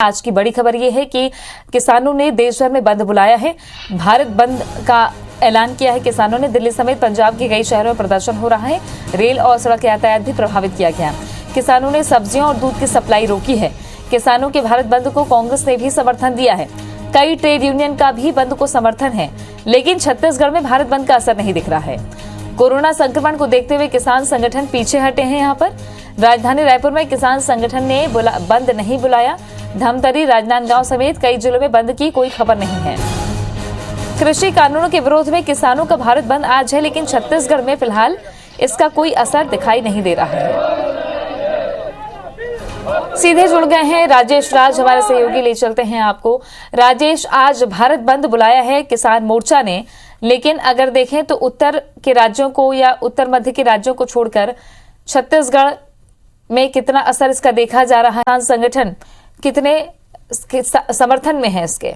आज की बड़ी खबर यह है कि किसानों ने देश भर में बंद बुलाया है। भारत बंद का ऐलान किया है किसानों ने। दिल्ली समेत पंजाब के कई शहरों में प्रदर्शन हो रहा है। रेल और सड़क यातायात भी प्रभावित किया गया। किसानों ने सब्जियों और दूध की सप्लाई रोकी है। किसानों के भारत बंद को कांग्रेस ने भी समर्थन दिया है। कई ट्रेड यूनियन का भी बंद को समर्थन है, लेकिन छत्तीसगढ़ में भारत बंद का असर नहीं दिख रहा है। कोरोना संक्रमण को देखते हुए किसान संगठन पीछे हटे हैं। यहाँ पर राजधानी रायपुर में किसान संगठन ने बंद नहीं बुलाया। धमतरी, राजनांदगांव समेत कई जिलों में बंद की कोई खबर नहीं है। कृषि कानूनों के विरोध में किसानों का भारत बंद आज है, लेकिन छत्तीसगढ़ में फिलहाल इसका कोई असर दिखाई नहीं दे रहा है। सीधे जुड़ गए हैं राजेश राज, हमारे सहयोगी, ले चलते हैं आपको। राजेश, आज भारत बंद बुलाया है किसान मोर्चा ने, लेकिन अगर देखें तो उत्तर के राज्यों को या उत्तर मध्य के राज्यों को छोड़कर छत्तीसगढ़ में कितना असर इसका देखा जा रहा है? किसान संगठन कितने समर्थन में है इसके?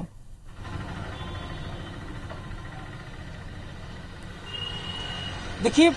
देखिए,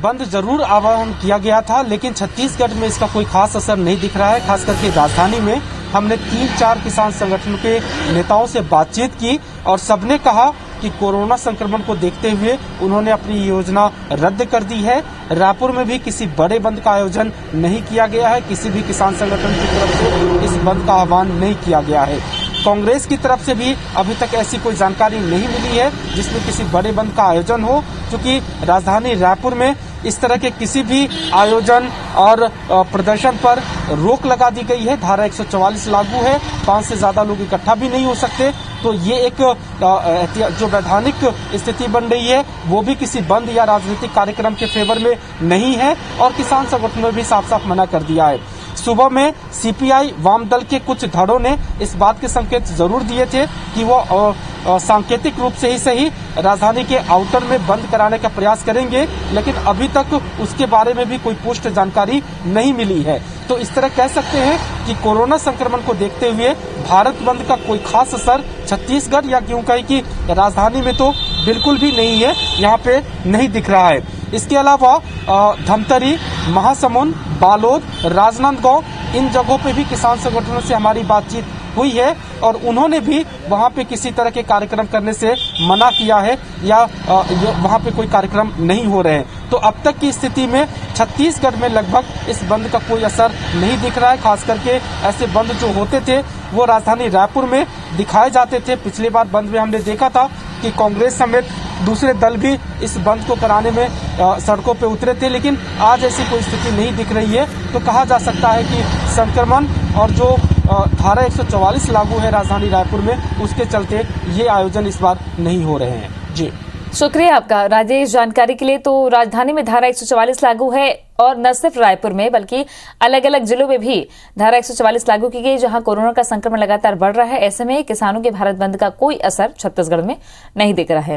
बंद जरूर आह्वान किया गया था, लेकिन छत्तीसगढ़ में इसका कोई खास असर नहीं दिख रहा है। खास करके राजधानी में हमने 3-4 किसान संगठनों के नेताओं से बातचीत की और सबने कहा कि कोरोना संक्रमण को देखते हुए उन्होंने अपनी योजना रद्द कर दी है। रायपुर में भी किसी बड़े बंद का आयोजन नहीं किया गया है। किसी भी किसान संगठन की तरफ से इस बंद का आह्वान नहीं किया गया है। कांग्रेस की तरफ से भी अभी तक ऐसी कोई जानकारी नहीं मिली है जिसमें किसी बड़े बंद का आयोजन हो, क्योंकि राजधानी रायपुर में इस तरह के किसी भी आयोजन और प्रदर्शन पर रोक लगा दी गई है। धारा 144 लागू है, 5 से ज्यादा लोग इकट्ठा भी नहीं हो सकते। तो ये एक जो वैधानिक स्थिति बन रही है वो भी किसी बंद या राजनीतिक कार्यक्रम के फेवर में नहीं है और किसान संगठनों ने भी साफ साफ मना कर दिया है। सुबह में सीपीआई वाम दल के कुछ धड़ों ने इस बात के संकेत जरूर दिए थे कि वो सांकेतिक रूप से ही सही राजधानी के आउटर में बंद कराने का प्रयास करेंगे, लेकिन अभी तक उसके बारे में भी कोई पुष्ट जानकारी नहीं मिली है। तो इस तरह कह सकते हैं कि कोरोना संक्रमण को देखते हुए भारत बंद का कोई खास असर छत्तीसगढ़ या क्यों कहें कि राजधानी में तो बिल्कुल भी नहीं है, यहाँ पे नहीं दिख रहा है। इसके अलावा धमतरी, महासमुंद, बालोद, राजनांदगांव, इन जगहों पे भी किसान संगठनों से हमारी बातचीत हुई है और उन्होंने भी वहां पे किसी तरह के कार्यक्रम करने से मना किया है या वहां पे कोई कार्यक्रम नहीं हो रहे हैं। तो अब तक की स्थिति में छत्तीसगढ़ में लगभग इस बंद का कोई असर नहीं दिख रहा है। खास करके ऐसे बंद जो होते थे वो राजधानी रायपुर में दिखाए जाते थे। पिछली बार बंद में हमने देखा था कि कांग्रेस समेत दूसरे दल भी इस बंद को कराने में सड़कों पे उतरे थे, लेकिन आज ऐसी कोई स्थिति नहीं दिख रही है। तो कहा जा सकता है कि संक्रमण और जो धारा 144 लागू है राजधानी रायपुर में, उसके चलते ये आयोजन इस बार नहीं हो रहे हैं। जी, शुक्रिया आपका राजेश जानकारी के लिए। तो राजधानी में धारा 144 लागू है और न सिर्फ रायपुर में बल्कि अलग अलग जिलों में भी धारा 144 लागू की गई, जहां कोरोना का संक्रमण लगातार बढ़ रहा है। ऐसे में किसानों के भारत बंद का कोई असर छत्तीसगढ़ में नहीं दिख रहा है।